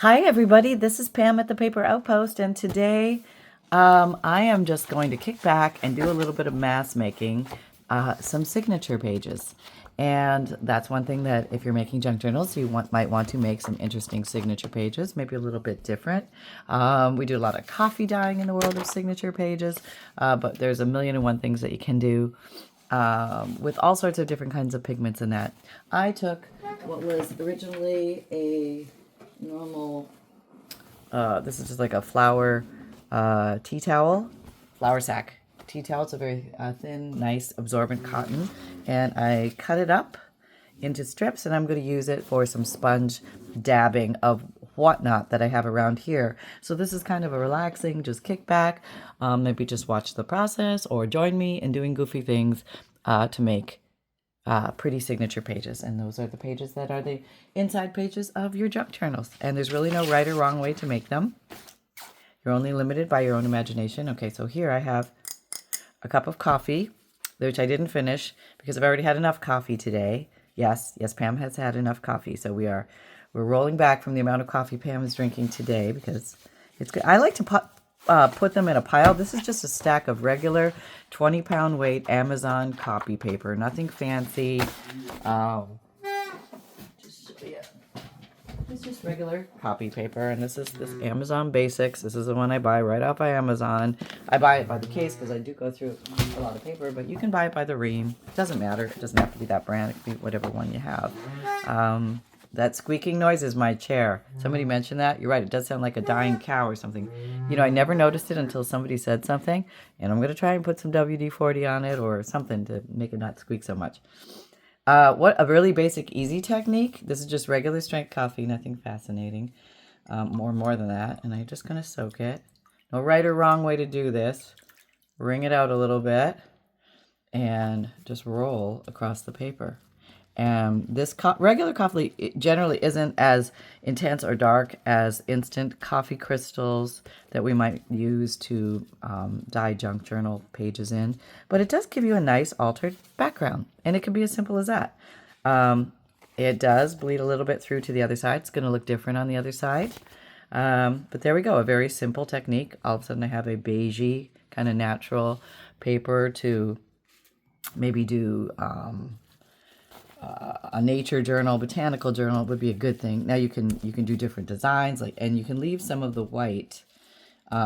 Hi, everybody. This is Pam at the Paper Outpost, and today I am just going to kick back and do a little bit of mass making, some signature pages. And that's one thing that if you're making junk journals, you might want to make some interesting signature pages, maybe a little bit different. We do a lot of coffee dyeing in the world of signature pages, but there's a million and one things that you can do with all sorts of different kinds of pigments in that. I took what was originally a normal, this is just like a flower tea towel, flour sack tea towel. It's a very thin, nice, absorbent cotton. And I cut it up into strips, and I'm going to use it for some sponge dabbing of whatnot that I have around here. So this is kind of a relaxing, just kick back, maybe just watch the process or join me in doing goofy things to make pretty signature pages. And those are the pages that are the inside pages of your junk journals. And there's really no right or wrong way to make them. You're only limited by your own imagination. Okay, so here I have a cup of coffee, which I didn't finish because I've already had enough coffee today. Yes, Pam has had enough coffee. So we're rolling back from the amount of coffee Pam is drinking today because it's good. I like to put them in a pile. This is just a stack of regular 20-pound weight Amazon copy paper. Nothing fancy. It's just regular copy paper, and this is this Amazon Basics. This is the one I buy right off of Amazon. I buy it by the case because I do go through a lot of paper, but you can buy it by the ream. It doesn't matter. It doesn't have to be that brand. It can be whatever one you have. That squeaking noise is my chair. Somebody mentioned that. You're right. It does sound like a dying cow or something. You know, I never noticed it until somebody said something, and I'm going to try and put some WD-40 on it or something to make it not squeak so much. What a really basic, easy technique. This is just regular strength coffee, nothing fascinating. More than that. And I'm just going to soak it. No right or wrong way to do this. Wring it out a little bit and just roll across the paper. And this regular coffee generally isn't as intense or dark as instant coffee crystals that we might use to dye junk journal pages in. But it does give you a nice altered background. And it can be as simple as that. It does bleed a little bit through to the other side. It's going to look different on the other side. But there we go. A very simple technique. All of a sudden I have a beigey kind of natural paper to maybe do... a nature journal, botanical journal would be a good thing. Now you can do different designs, and you can leave some of the white.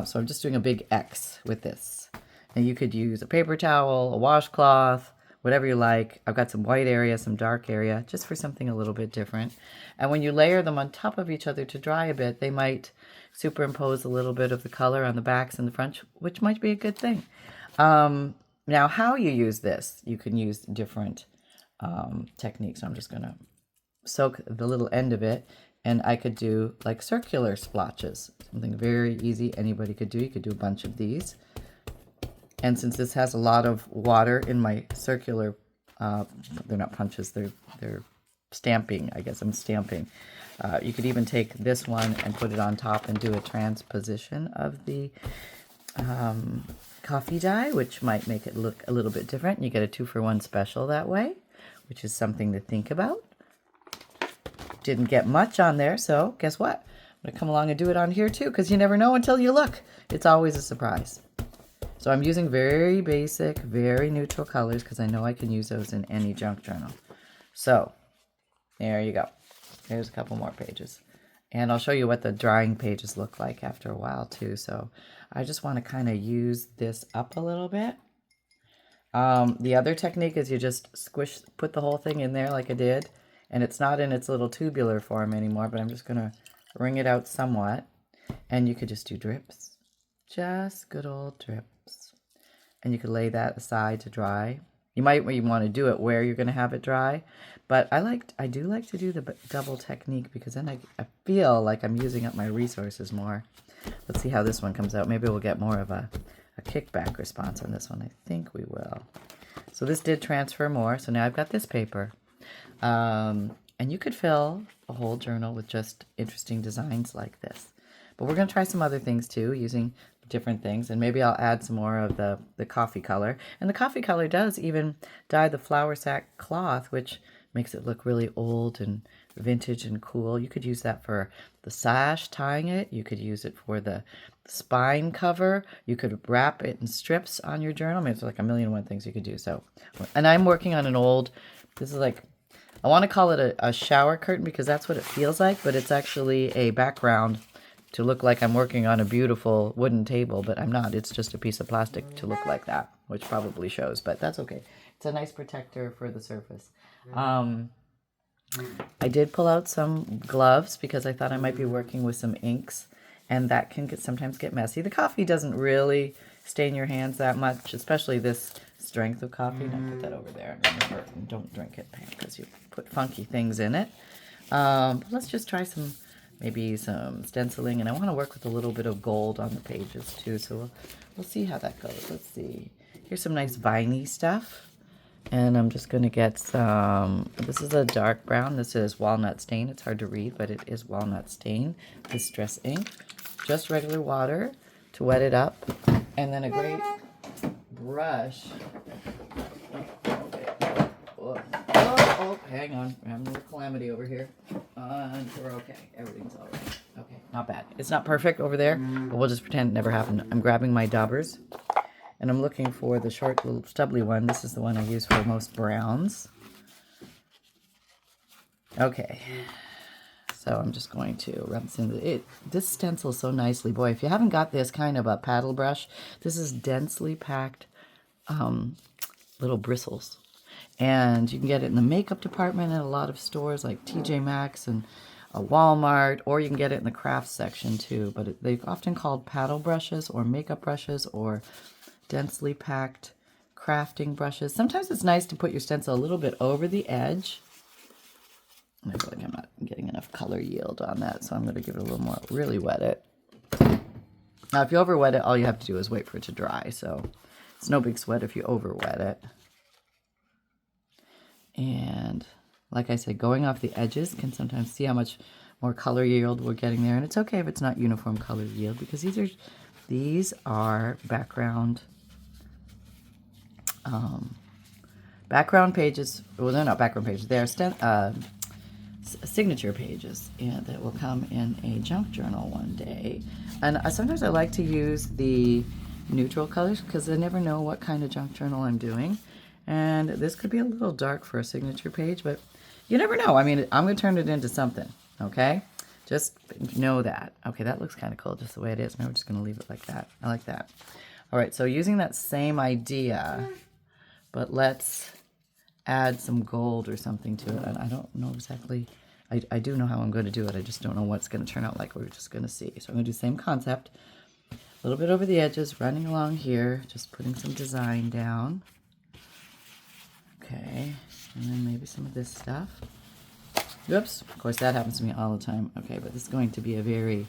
So I'm just doing a big X with this. And you could use a paper towel, a washcloth, whatever you like. I've got some white area, some dark area, just for something a little bit different. And when you layer them on top of each other to dry a bit, they might superimpose a little bit of the color on the backs and the front, which might be a good thing. Now, how you use this, you can use different techniques. I'm just going to soak the little end of it, and I could do like circular splotches, something very easy anybody could do. You could do a bunch of these, and since this has a lot of water in my circular, they're not punches, they're stamping, I guess I'm stamping. You could even take this one and put it on top and do a transposition of the coffee dye, which might make it look a little bit different. You get a 2-for-1 special that way, which is something to think about. Didn't get much on there, so guess what? I'm going to come along and do it on here too, because you never know until you look. It's always a surprise. So I'm using very basic, very neutral colors because I know I can use those in any junk journal. So there you go. There's a couple more pages. And I'll show you what the drying pages look like after a while too. So I just want to kind of use this up a little bit. The other technique is you just put the whole thing in there like I did, and it's not in its little tubular form anymore, but I'm just going to wring it out somewhat, and you could just do drips, just good old drips, and you could lay that aside to dry. You might want to do it where you're going to have it dry, but I do like to do the double technique because then I feel like I'm using up my resources more. Let's see how this one comes out. Maybe we'll get more of a kickback response on this one. I think we will. So this did transfer more. So now I've got this paper. And you could fill a whole journal with just interesting designs like this. But we're going to try some other things too, using different things. And maybe I'll add some more of the coffee color. And the coffee color does even dye the flour sack cloth, which makes it look really old and vintage and cool. You could use that for the sash, tying it. You could use it for the spine cover. You could wrap it in strips on your journal. I mean, it's like a million and one things you could do. So, and I'm working on an old, this is like, I want to call it a shower curtain because that's what it feels like, but it's actually a background to look like I'm working on a beautiful wooden table, but I'm not. It's just a piece of plastic to look like that, which probably shows, but that's okay. It's a nice protector for the surface. I did pull out some gloves because I thought I might be working with some inks, and that can sometimes get messy. The coffee doesn't really stain your hands that much, especially this strength of coffee. And I put that over there. Remember, don't drink it, because you put funky things in it. Let's just try maybe some stenciling, and I want to work with a little bit of gold on the pages too, so we'll see how that goes. Let's see. Here's some nice viney stuff. And I'm just going to get some, this is a dark brown. This is walnut stain. It's hard to read, but it is walnut stain. Distress ink. Just regular water to wet it up. And then a great brush. Oh, hang on. I'm having a little calamity over here. We're okay. Everything's all right. Okay, not bad. It's not perfect over there, but we'll just pretend it never happened. I'm grabbing my daubers. And I'm looking for the short, little stubbly one. This is the one I use for most browns. Okay. So I'm just going to rub this into it. This stencils so nicely. Boy, if you haven't got this kind of a paddle brush, this is densely packed little bristles. And you can get it in the makeup department at a lot of stores like TJ Maxx and Walmart, or you can get it in the crafts section too. But they're often called paddle brushes or makeup brushes or densely packed crafting brushes. Sometimes it's nice to put your stencil a little bit over the edge. I feel like I'm not getting enough color yield on that, so I'm going to give it a little more, really wet it. Now, if you over wet it, all you have to do is wait for it to dry, so it's no big sweat if you over wet it. And like I said, going off the edges can sometimes see how much more color yield we're getting there, and it's okay if it's not uniform color yield because these are background pages. Well, they're not background pages. They are signature pages, and that will come in a junk journal one day. And sometimes I like to use the neutral colors because I never know what kind of junk journal I'm doing. And this could be a little dark for a signature page, but you never know. I mean, I'm going to turn it into something, okay? Just know that. Okay, that looks kind of cool just the way it is. Maybe we're just going to leave it like that. I like that. All right, so using that same idea, but let's add some gold or something to it. And I don't know exactly. I do know how I'm going to do it. I just don't know what's going to turn out like. We're just going to see. So I'm going to do the same concept. A little bit over the edges, running along here, just putting some design down. Okay, and then maybe some of this stuff. Oops, of course that happens to me all the time. Okay, but this is going to be a very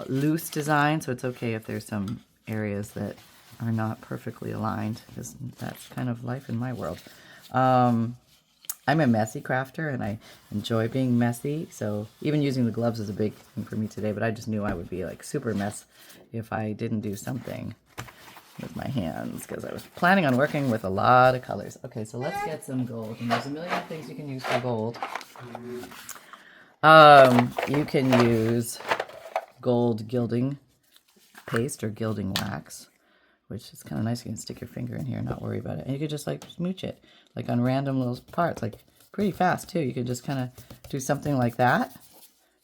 loose design, so it's okay if there's some areas that are not perfectly aligned, because that's kind of life in my world. I'm a messy crafter, and I enjoy being messy, so even using the gloves is a big thing for me today, but I just knew I would be like super mess if I didn't do something with my hands, because I was planning on working with a lot of colors. Okay, so let's get some gold, and there's a million things you can use for gold. You can use gold gilding paste or gilding wax, which is kind of nice. You can stick your finger in here and not worry about it. And you could just like smooch it like on random little parts, like pretty fast too. You could just kind of do something like that.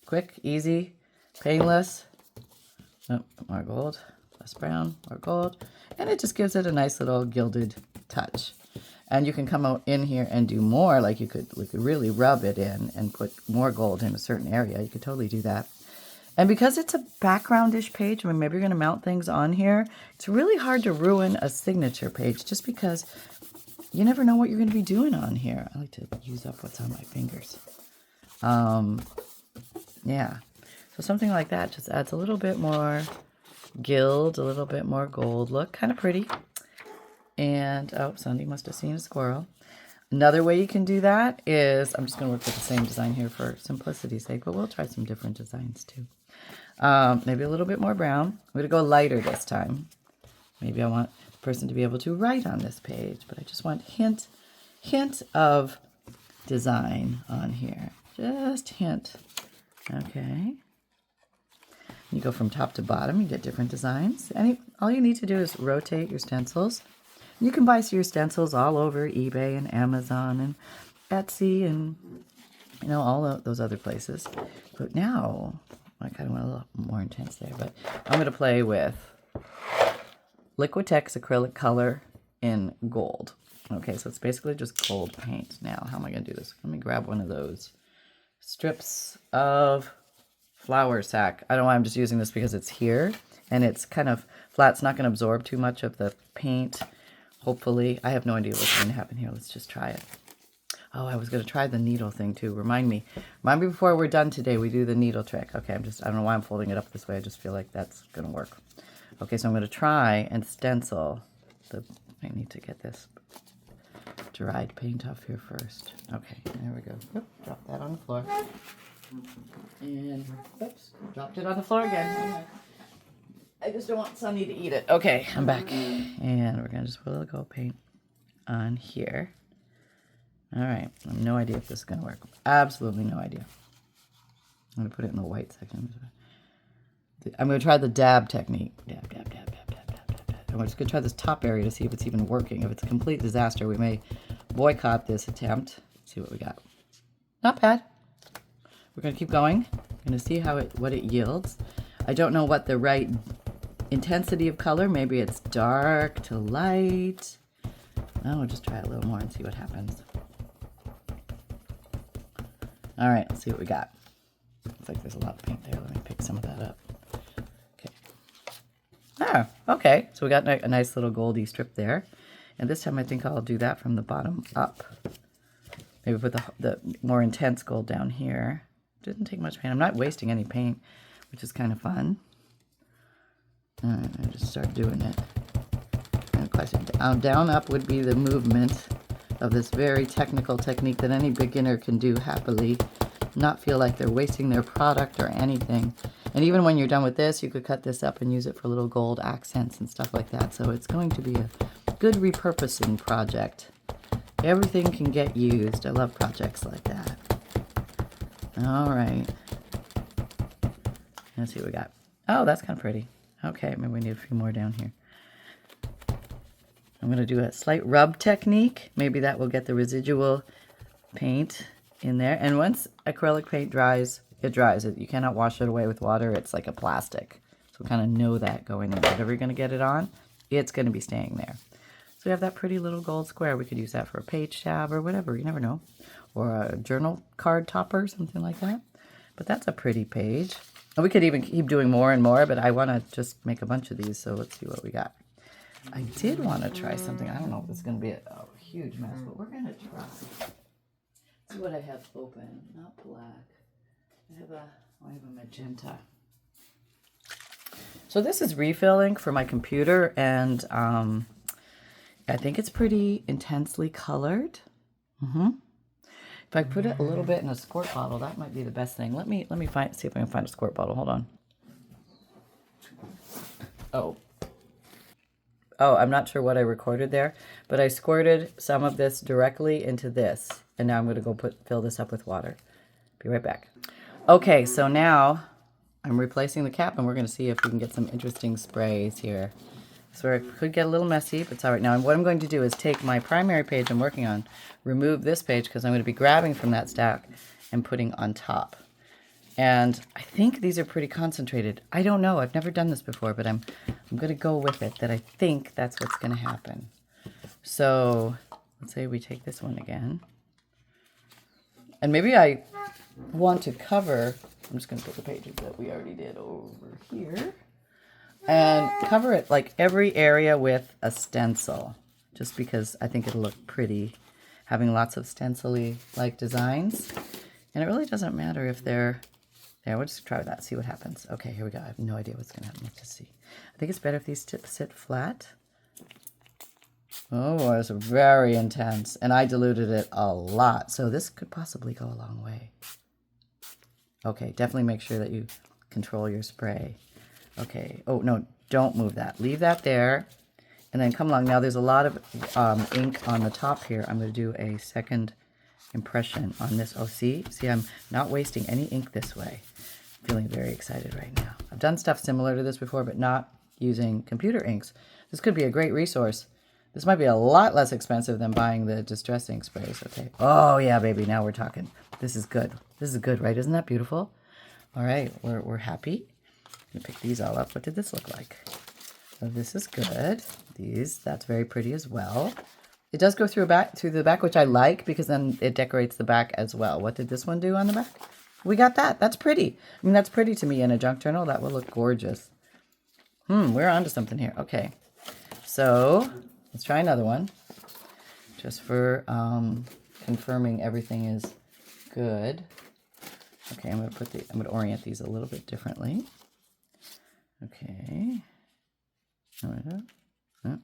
Quick, easy, painless. Oh, more gold, less brown, more gold. And it just gives it a nice little gilded touch. And you can come out in here and do more, like we could really rub it in and put more gold in a certain area. You could totally do that. And because it's a background-ish page, I mean, maybe you're going to mount things on here, it's really hard to ruin a signature page just because you never know what you're going to be doing on here. I like to use up what's on my fingers. Yeah. So something like that just adds a little bit more gild, a little bit more gold look. Kind of pretty. And, oh, Sunday must have seen a squirrel. Another way you can do that is, I'm just going to work with the same design here for simplicity's sake, but we'll try some different designs too. Maybe a little bit more brown. I'm going to go lighter this time. Maybe I want the person to be able to write on this page, but I just want hint hint of design on here. Just hint. Okay. You go from top to bottom, you get different designs. All you need to do is rotate your stencils. You can buy your stencils all over eBay and Amazon and Etsy and, you know, all of those other places. But now, I kind of went a little more intense there, but I'm going to play with Liquitex acrylic color in gold. Okay, so it's basically just gold paint. Now, how am I going to do this? Let me grab one of those strips of flour sack. I don't know why I'm just using this because it's here and it's kind of flat. It's not going to absorb too much of the paint, hopefully. I have no idea what's going to happen here. Let's just try it. Oh, I was going to try the needle thing too. Remind me before we're done today, we do the needle trick. Okay, I don't know why I'm folding it up this way. I just feel like that's going to work. Okay, so I'm going to try and stencil I need to get this dried paint off here first. Okay, there we go. Oop, drop that on the floor. And, oops, dropped it on the floor again. I just don't want Sunny to eat it. Okay, I'm back. And we're going to just put a little gold paint on here. All right, I have no idea if this is going to work. Absolutely no idea. I'm going to put it in the white section. I'm going to try the dab technique. Dab, dab, dab, dab, dab, dab, dab, dab. And we're just going to try this top area to see if it's even working. If it's a complete disaster, we may boycott this attempt. Let's see what we got. Not bad. We're going to keep going. I'm going to see what it yields. I don't know what the right intensity of color. Maybe it's dark to light. I'll just try a little more and see what happens. All right, let's see what we got. Looks like there's a lot of paint there. Let me pick some of that up. Okay. Ah, okay. So we got a nice little goldy strip there. And this time I think I'll do that from the bottom up. Maybe put the more intense gold down here. Didn't take much paint. I'm not wasting any paint, which is kind of fun. And I just start doing it. And of course, down up would be the movement of this very technical technique that any beginner can do happily, not feel like they're wasting their product or anything. And even when you're done with this, you could cut this up and use it for little gold accents and stuff like that. So it's going to be a good repurposing project. Everything can get used. I love projects like that. All right. Let's see what we got. Oh, that's kind of pretty. Okay, maybe we need a few more down here. I'm going to do a slight rub technique. Maybe that will get the residual paint in there. And once acrylic paint dries, it dries. You cannot wash it away with water. It's like a plastic. So kind of know that going in. Whatever you're going to get it on, it's going to be staying there. So we have that pretty little gold square. We could use that for a page tab or whatever. You never know. Or a journal card topper, something like that. But that's a pretty page. And we could even keep doing more and more, but I want to just make a bunch of these. So let's see what we got. I did want to try something. I don't know if it's going to be a huge mess, but we're going to try. See what I have open. Not black. I have a magenta. So this is refill ink for my computer, and I think it's pretty intensely colored. If I put it a little bit in a squirt bottle, that might be the best thing. Let me see if I can find a squirt bottle. Hold on. Oh, I'm not sure what I recorded there, but I squirted some of this directly into this, and now I'm going to go fill this up with water. Be right back. Okay, so now I'm replacing the cap, and we're going to see if we can get some interesting sprays here. So it could get a little messy, but it's all right. Now, what I'm going to do is take my primary page I'm working on, remove this page, because I'm going to be grabbing from that stack and putting on top. And I think these are pretty concentrated. I don't know. I've never done this before, but I'm going to go with it that I think that's what's going to happen. So let's say we take this one again. And maybe I want to cover, I'm just going to put the pages that we already did over here. And cover it like every area with a stencil, just because I think it'll look pretty, having lots of stencil-y like designs. And it really doesn't matter if they're there. We'll just try that, see what happens. Okay, here we go. I have no idea what's going to happen. Let's just see. I think it's better if these tips sit flat. Oh, it's very intense. And I diluted it a lot. So this could possibly go a long way. Okay, definitely make sure that you control your spray. Okay. Oh, no, don't move that. Leave that there. And then come along. Now there's a lot of ink on the top here. I'm going to do a second impression on this. Oh, see, I'm not wasting any ink this way. I'm feeling very excited right now. I've done stuff similar to this before, but not using computer inks. This could be a great resource. This might be a lot less expensive than buying the distress ink sprays. Okay. Oh yeah, baby. Now we're talking. This is good. This is good, right? Isn't that beautiful? All right. We're happy. I'm going to pick these all up. What did this look like? So this is good. That's very pretty as well. It does go through the back, which I like because then it decorates the back as well. What did this one do on the back? We got that. That's pretty. I mean, that's pretty to me in a junk journal. That will look gorgeous. We're onto something here. Okay. So let's try another one. Just for confirming everything is good. Okay, I'm gonna orient these a little bit differently. Okay. Okay.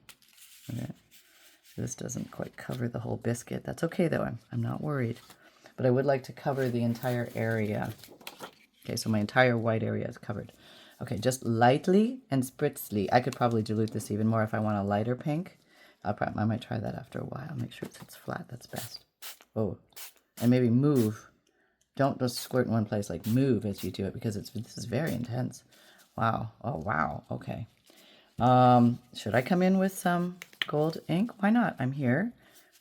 This doesn't quite cover the whole biscuit. That's okay though. I'm not worried. But I would like to cover the entire area. Okay, so my entire white area is covered. Okay, just lightly and spritzly. I could probably dilute this even more if I want a lighter pink. I might try that after a while. Make sure it sits flat. That's best. Oh, and maybe move. Don't just squirt in one place. Like move as you do it because this is very intense. Wow. Oh wow. Okay. Should I come in with some gold ink? Why not? I'm here.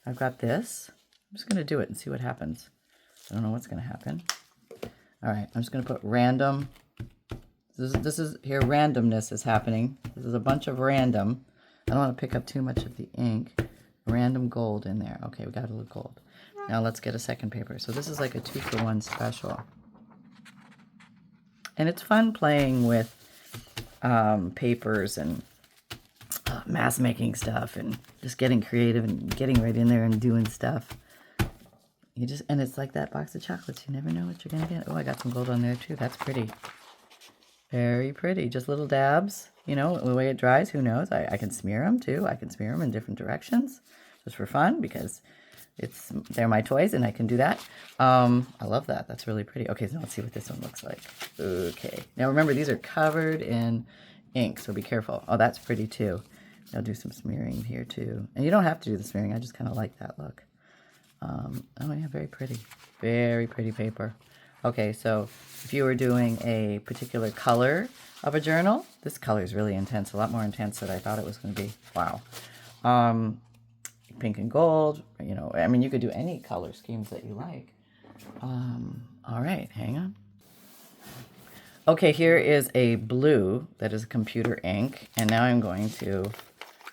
I've got this. I'm just gonna do it and see what happens. I don't know what's gonna happen. All right. I'm just gonna put random. This is here. Randomness is happening. This is a bunch of random. I don't want to pick up too much of the ink. Random gold in there. Okay, we got a little gold. Now let's get a second paper. So this is like a 2-for-1 special. And it's fun playing with papers and mass making stuff and just getting creative and getting right in there and doing stuff. And it's like that box of chocolates. You never know what you're going to get. Oh, I got some gold on there too. That's pretty. Very pretty. Just little dabs. You know, the way it dries, who knows? I can smear them too. I can smear them in different directions just for fun because they're my toys and I can do that. I love that. That's really pretty. Okay, so let's see what this one looks like. Okay. Now remember, these are covered in ink, so be careful. Oh, that's pretty too. I'll do some smearing here too. And you don't have to do the smearing. I just kind of like that look. Oh yeah, very pretty. Very pretty paper. Okay, so if you were doing a particular color of a journal, this color is really intense, a lot more intense than I thought it was going to be. Wow. Pink and gold, you know, I mean, you could do any color schemes that you like. All right, hang on. Okay, here is a blue that is a computer ink, and now I'm going to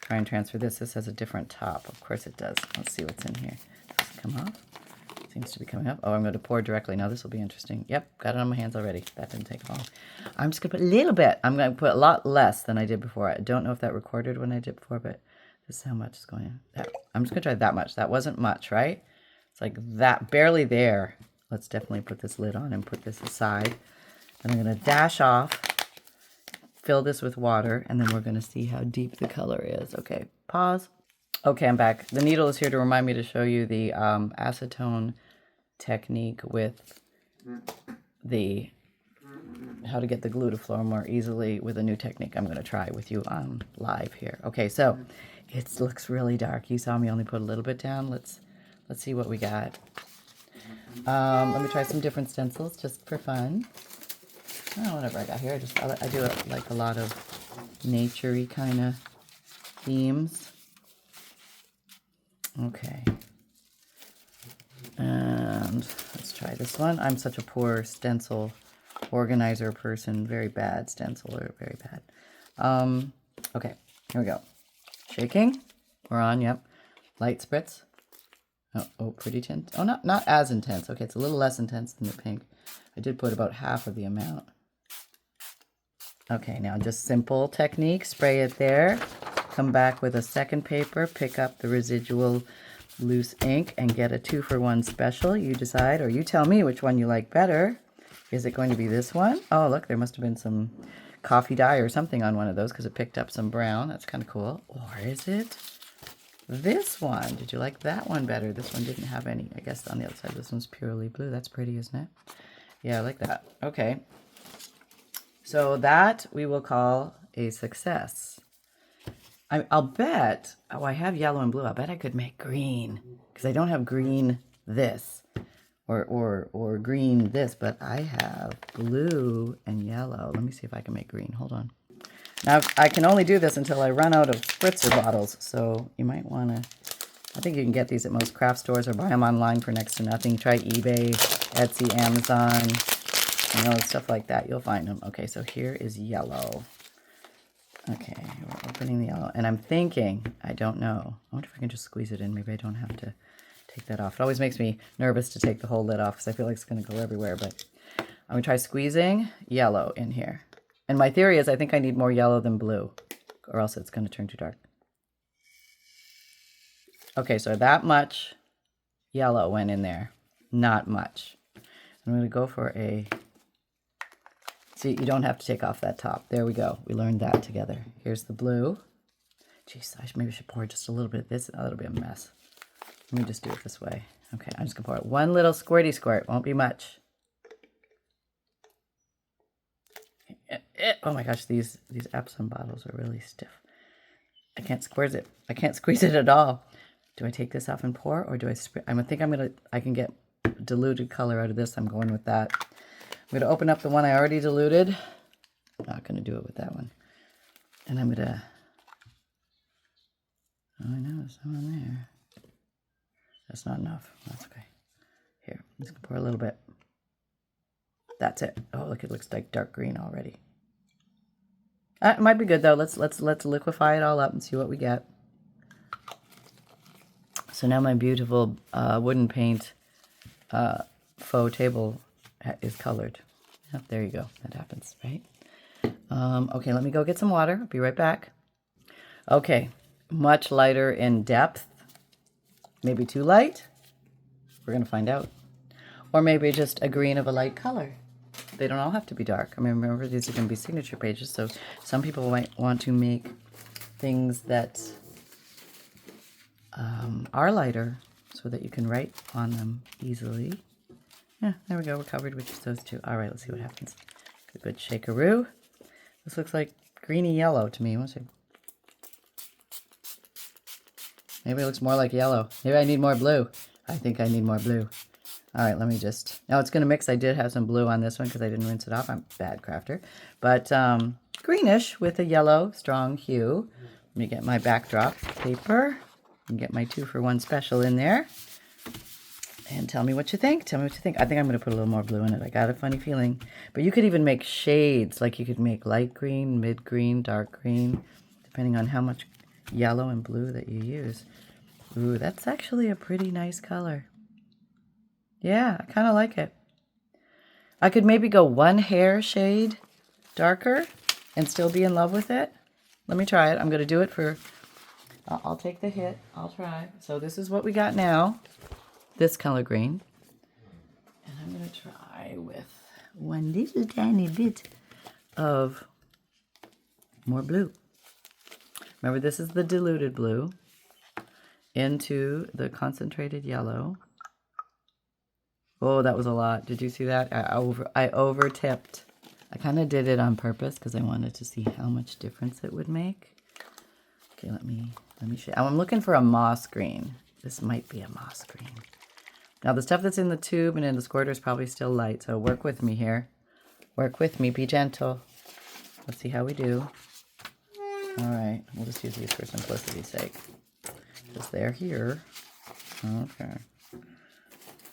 try and transfer this. This has a different top. Of course it does. Let's see what's in here. Does it come off? Seems to be coming up. Oh, I'm going to pour directly. Now this will be interesting. Yep, got it on my hands already. That didn't take long. I'm just going to put a little bit. I'm going to put a lot less than I did before. I don't know if that recorded when I did before, but this is how much is going in. I'm just going to try that much. That wasn't much, right? It's like that, barely there. Let's definitely put this lid on and put this aside. And I'm going to dash off, fill this with water, and then we're going to see how deep the color is. Okay, pause. Okay, I'm back. The needle is here to remind me to show you the acetone technique with how to get the glue to flow more easily with a new technique I'm going to try with you on live here. Okay, so it looks really dark. You saw me only put a little bit down. Let's see what we got. Let me try some different stencils just for fun. Oh, whatever I got here. I do like a lot of nature-y kind of themes. Okay. And let's try this one. I'm such a poor stencil organizer person. Very bad stenciler. Very bad. Okay, here we go. Shaking. We're on, yep. Light spritz. Oh, pretty intense. Oh, not as intense. Okay, it's a little less intense than the pink. I did put about half of the amount. Okay, now just simple technique. Spray it there. Come back with a second paper. Pick up the residual loose ink and get a 2-for-1 special. You decide, or you tell me which one you like better. Is it going to be this one? Oh, look, there must have been some coffee dye or something on one of those because it picked up some brown. That's kind of cool. Or is it this one? Did you like that one better? This one didn't have any. I guess on the other side, this one's purely blue. That's pretty, isn't it? Yeah, I like that. Okay. So that we will call a success. I'll bet, oh, I have yellow and blue. I'll bet I could make green because I don't have green this or green this, but I have blue and yellow. Let me see if I can make green. Hold on. Now, I can only do this until I run out of spritzer bottles, so you might want to, I think you can get these at most craft stores or buy them online for next to nothing. Try eBay, Etsy, Amazon, you know, stuff like that. You'll find them. Okay, so here is yellow. Okay, we're opening the yellow. And I'm thinking, I don't know. I wonder if I can just squeeze it in. Maybe I don't have to take that off. It always makes me nervous to take the whole lid off because I feel like it's going to go everywhere. But I'm going to try squeezing yellow in here. And my theory is I think I need more yellow than blue, or else it's going to turn too dark. Okay, so that much yellow went in there. Not much. I'm going to go for a... See, you don't have to take off that top. There we go. We learned that together. Here's the blue. Jeez, maybe I should pour just a little bit of this. Oh, that'll be a mess. Let me just do it this way. Okay, I'm just going to pour it. One little squirty squirt. Won't be much. Oh my gosh, these Epsom bottles are really stiff. I can't squeeze it. I can't squeeze it at all. Do I take this off and pour, or do I spray? I can get diluted color out of this. I'm going with that. I'm going to open up the one I already diluted. Not going to do it with that one. And I'm going to... Oh, I know, there's some on there. That's not enough. That's okay. Here, I'm just going to pour a little bit. That's it. Oh, look, it looks like dark green already. It might be good, though. Let's liquefy it all up and see what we get. So now my beautiful wooden paint faux table is colored. Yep, there you go. That happens, right? Okay, let me go get some water. I'll be right back. Okay, much lighter in depth. Maybe too light? We're going to find out. Or maybe just a green of a light color. They don't all have to be dark. I mean, remember, these are going to be signature pages, so some people might want to make things that are lighter so that you can write on them easily. Yeah, there we go. We're covered with just those two. All right, let's see what happens. Good shakeroo. This looks like greeny yellow to me. Maybe it looks more like yellow. Maybe I need more blue. I think I need more blue. All right, let me just... Now it's going to mix. I did have some blue on this one because I didn't rinse it off. I'm a bad crafter. But greenish with a yellow, strong hue. Let me get my backdrop paper and get my 2-for-1 special in there. And tell me what you think. Tell me what you think. I think I'm going to put a little more blue in it. I got a funny feeling. But you could even make shades. Like you could make light green, mid green, dark green, depending on how much yellow and blue that you use. Ooh, that's actually a pretty nice color. Yeah, I kind of like it. I could maybe go one hair shade darker and still be in love with it. Let me try it. I'm going to do it for... I'll take the hit. I'll try. So this is what we got now. This color green. And I'm going to try with one little tiny bit of more blue. Remember, this is the diluted blue into the concentrated yellow. Oh, that was a lot. Did you see that? I over tipped. I kind of did it on purpose because I wanted to see how much difference it would make. Okay, let me show you. I'm looking for a moss green. This might be a moss green. Now the stuff that's in the tube and in the squirter is probably still light, so work with me here. Work with me. Be gentle. Let's see how we do. All right, we'll just use these for simplicity's sake because they're here. Okay.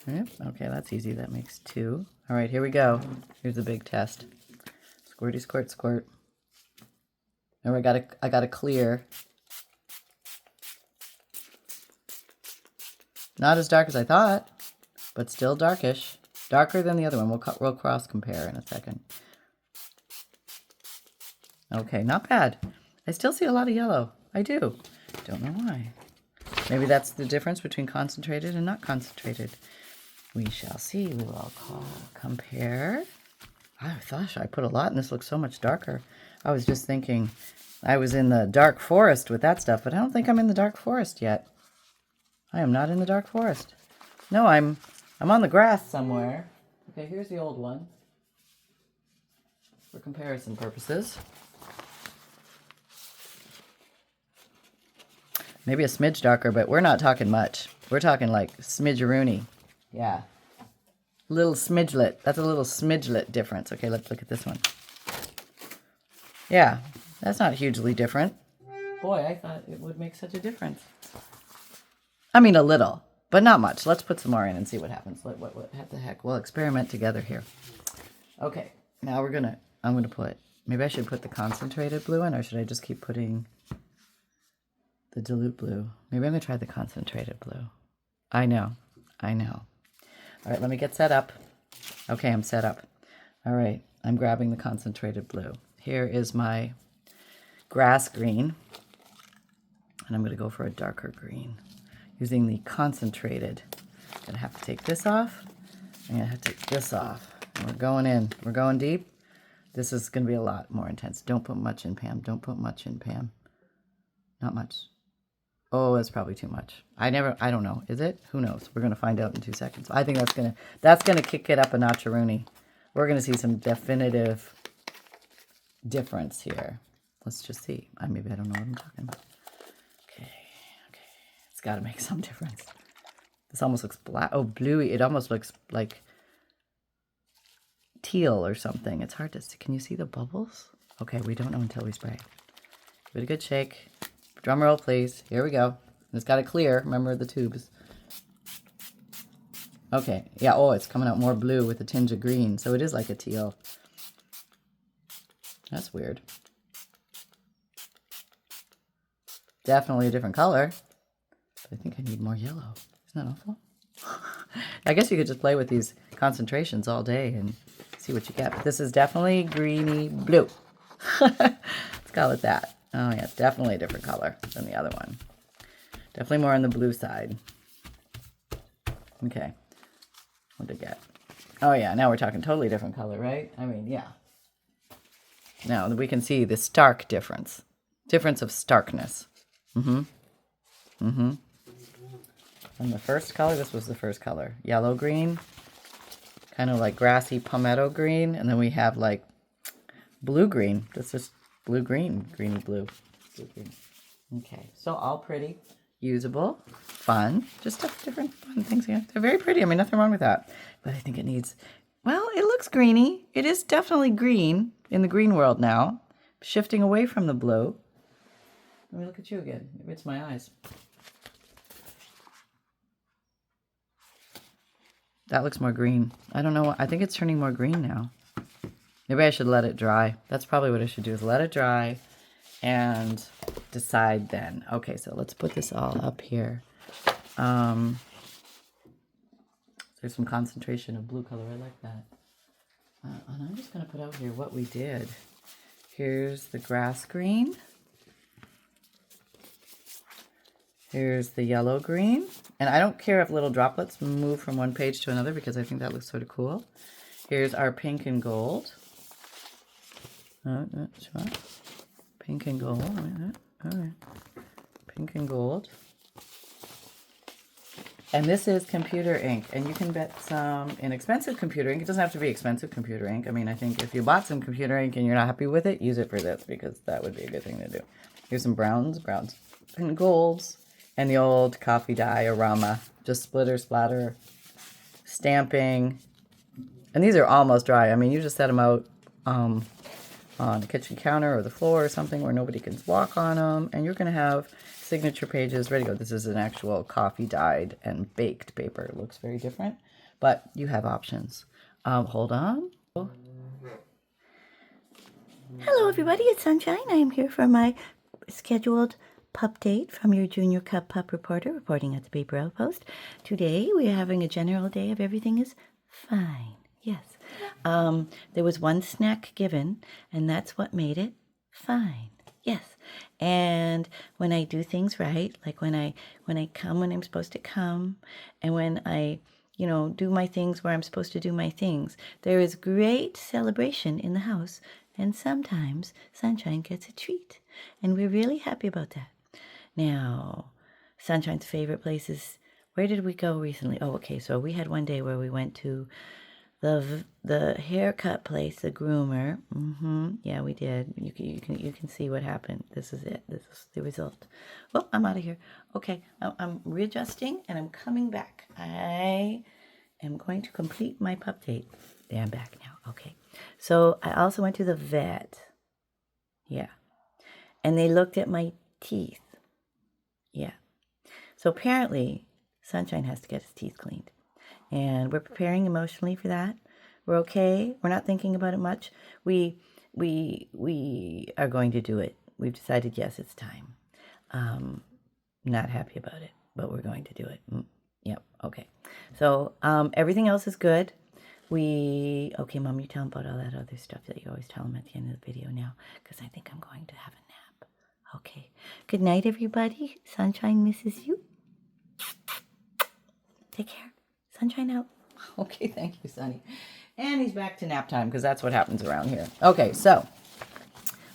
Yep. Okay, that's easy. That makes 2. All right, here we go. Here's a big test. Squirty, squirt, squirt. Remember, I got a clear. Not as dark as I thought, but still darkish. Darker than the other one. We'll cross compare in a second. Okay, not bad. I still see a lot of yellow. I do. Don't know why. Maybe that's the difference between concentrated and not concentrated. We shall see. We will compare. Oh, gosh, I put a lot and this looks so much darker. I was just thinking I was in the dark forest with that stuff, but I don't think I'm in the dark forest yet. I am not in the dark forest. No, I'm on the grass somewhere. Okay, here's the old one for comparison purposes. Maybe a smidge darker, but we're not talking much. We're talking like smidgeroony. Yeah. Little smidgelet. That's a little smidgelet difference. Okay, let's look at this one. Yeah, that's not hugely different. Boy, I thought it would make such a difference. I mean, a little, but not much. Let's put some more in and see what happens. What the heck? We'll experiment together here. Okay, now I'm gonna put, maybe I should put the concentrated blue in, or should I just keep putting the dilute blue? Maybe I'm gonna try the concentrated blue. I know. All right, let me get set up. Okay, I'm set up. All right, I'm grabbing the concentrated blue. Here is my grass green, and I'm gonna go for a darker green using the concentrated. I'm gonna have to take this off. I'm gonna have to take this off. And we're going in, we're going deep. This is gonna be a lot more intense. Don't put much in, Pam. Don't put much in, Pam. Not much. Oh, that's probably too much. I don't know. Is it? Who knows? We're gonna find out in 2 seconds. I think that's gonna kick it up a notch-a-rooney. We're gonna see some definitive difference here. Let's just see. Maybe I don't know what I'm talking about. Okay. It's got to make some difference. This almost looks black. Oh, bluey. It almost looks like teal or something. It's hard to see. Can you see the bubbles? Okay, we don't know until we spray. Give it a good shake. Drum roll, please. Here we go. It's got to clear. Remember the tubes. Okay. Yeah. Oh, it's coming out more blue with a tinge of green. So it is like a teal. That's weird. Definitely a different color. But I think I need more yellow. Isn't that awful? I guess you could just play with these concentrations all day and see what you get. But this is definitely greeny blue. Let's call it that. Oh yeah, it's definitely a different color than the other one. Definitely more on the blue side. Okay. What did I get? Oh yeah, now we're talking totally different color, right? I mean, yeah. Now we can see the stark difference. Difference of starkness. And the first color, this was the first color. Yellow green. Kind of like grassy palmetto green. And then we have like blue green. This is blue green. Greeny blue. Blue green. Okay. So all pretty. Usable. Fun. Just different fun things here. They're very pretty. I mean, nothing wrong with that. But I think it needs... Well, it looks greeny. It is definitely green in the green world now. Shifting away from the blue. Let me look at you again. Maybe it's my eyes. That looks more green. I don't know. I think it's turning more green now. Maybe I should let it dry. That's probably what I should do, is let it dry and decide then. Okay, so let's put this all up here. There's some concentration of blue color. I like that. And I'm just going to put out here what we did. Here's the grass green. Here's the yellow green. And I don't care if little droplets move from one page to another because I think that looks sort of cool. Here's our pink and gold. Pink and gold. All right. Pink and gold. And this is computer ink, and you can get some inexpensive computer ink. It doesn't have to be expensive computer ink. I mean, I think if you bought some computer ink and you're not happy with it, use it for this, because that would be a good thing to do. Here's some browns, and golds, and the old coffee dye aroma. Just splitter, splatter, stamping. And these are almost dry. I mean, you just set them out on the kitchen counter or the floor or something where nobody can walk on them, and you're going to have signature pages ready to go. This is an actual coffee dyed and baked paper. It looks very different, but you have options. Hold on. Hello everybody, it's Sunshine. I am here for my scheduled pup date from your Junior Cub Pup Reporter, reporting at the Paper Outpost. Today we are having a general day of everything is fine. Yes. There was one snack given, and that's what made it fine. Yes. And when I do things right, like when I come when I'm supposed to come, and when I, do my things where I'm supposed to do my things, there is great celebration in the house, and sometimes Sunshine gets a treat, and we're really happy about that. Now, Sunshine's favorite place is, where did we go recently? Oh, okay, so we had one day where we went to the haircut place, the groomer. Yeah, we did. You can see what happened. This is it. This is the result. Well, I'm out of here. Okay, I'm readjusting and I'm coming back. I am going to complete my pup date. There, I'm back now. Okay. So I also went to the vet. Yeah. And they looked at my teeth. Yeah. So apparently, Sunshine has to get his teeth cleaned. And we're preparing emotionally for that. We're okay. We're not thinking about it much. We are going to do it. We've decided, yes, it's time. Not happy about it, but we're going to do it. Yep. Okay. So everything else is good. Okay, Mom, you tell them about all that other stuff that you always tell them at the end of the video now, because I think I'm going to have a nap. Okay. Good night, everybody. Sunshine misses you. Take care. Sunshine out. Okay, thank you, Sunny. And he's back to nap time because that's what happens around here. Okay, so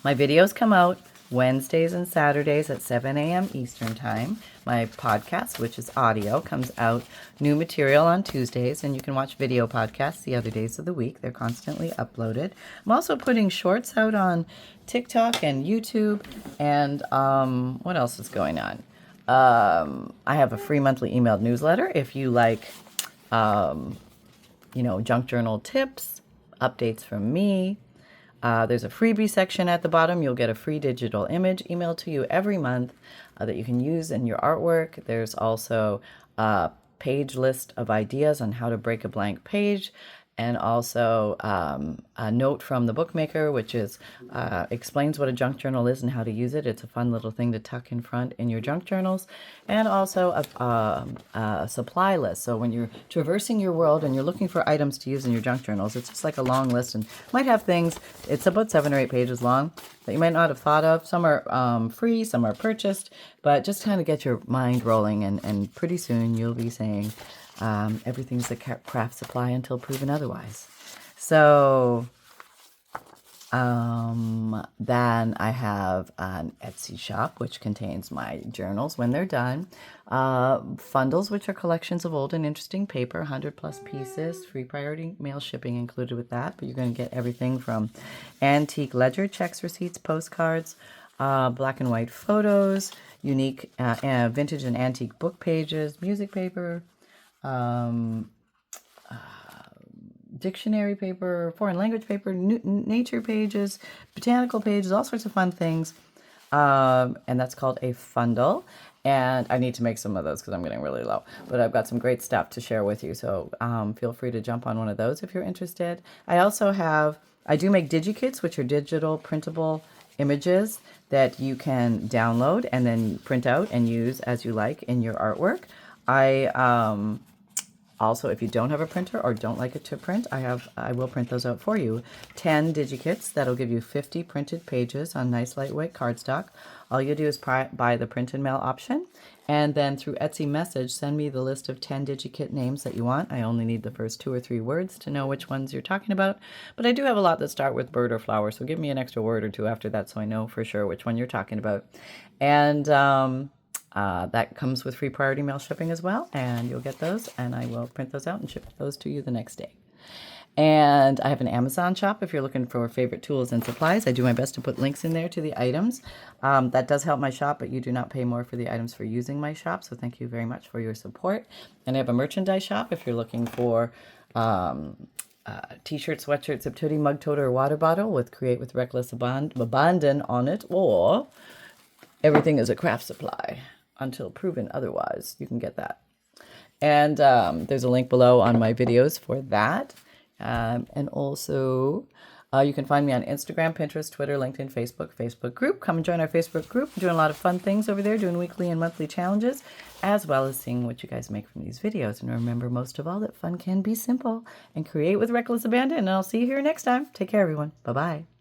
my videos come out Wednesdays and Saturdays at 7 a.m. Eastern Time. My podcast, which is audio, comes out new material on Tuesdays, and you can watch video podcasts the other days of the week. They're constantly uploaded. I'm also putting shorts out on TikTok and YouTube, and what else is going on? I have a free monthly emailed newsletter if you like, junk journal tips, updates from me. There's a freebie section at the bottom. You'll get a free digital image emailed to you every month that you can use in your artwork. There's also a page list of ideas on how to break a blank page, and also a note from the bookmaker, which is explains what a junk journal is and how to use it. It's a fun little thing to tuck in front in your junk journals, and also a supply list. So when you're traversing your world and you're looking for items to use in your junk journals, it's just like a long list, and might have things. It's about 7 or 8 pages long that you might not have thought of. Some are free, some are purchased, but just kind of get your mind rolling, and pretty soon you'll be saying, everything's a craft supply until proven otherwise. So then I have an Etsy shop, which contains my journals when they're done. FUNDLEs, which are collections of old and interesting paper, 100+ pieces, free priority mail shipping included with that. But you're going to get everything from antique ledger checks, receipts, postcards, black and white photos, unique vintage and antique book pages, music paper, dictionary paper, foreign language paper, nature pages, botanical pages, all sorts of fun things. And that's called a FUNDLE. And I need to make some of those because I'm getting really low. But I've got some great stuff to share with you. So feel free to jump on one of those if you're interested. I do make Digikits, which are digital printable images that you can download and then print out and use as you like in your artwork. Also, if you don't have a printer or don't like it to print, I will print those out for you. 10 Digikits that'll give you 50 printed pages on nice lightweight cardstock. All you do is buy the print and mail option, and then through Etsy message, send me the list of 10 Digikit names that you want. I only need the first 2 or 3 words to know which ones you're talking about, but I do have a lot that start with bird or flower, so give me an extra word or 2 after that so I know for sure which one you're talking about. And that comes with free priority mail shipping as well, and you'll get those, and I will print those out and ship those to you the next day. And I have an Amazon shop if you're looking for favorite tools and supplies. I do my best to put links in there to the items. That does help my shop, but you do not pay more for the items for using my shop, so thank you very much for your support. And I have a merchandise shop if you're looking for t-shirt, sweatshirt, zip hoodie, mug tote, or water bottle with Create with Reckless Abandon on it, or everything is a craft supply until proven otherwise. You can get that. And there's a link below on my videos for that. And also, you can find me on Instagram, Pinterest, Twitter, LinkedIn, Facebook group. Come and join our Facebook group. We're doing a lot of fun things over there, doing weekly and monthly challenges, as well as seeing what you guys make from these videos. And remember, most of all, that fun can be simple, and create with reckless abandon. And I'll see you here next time. Take care, everyone. Bye-bye.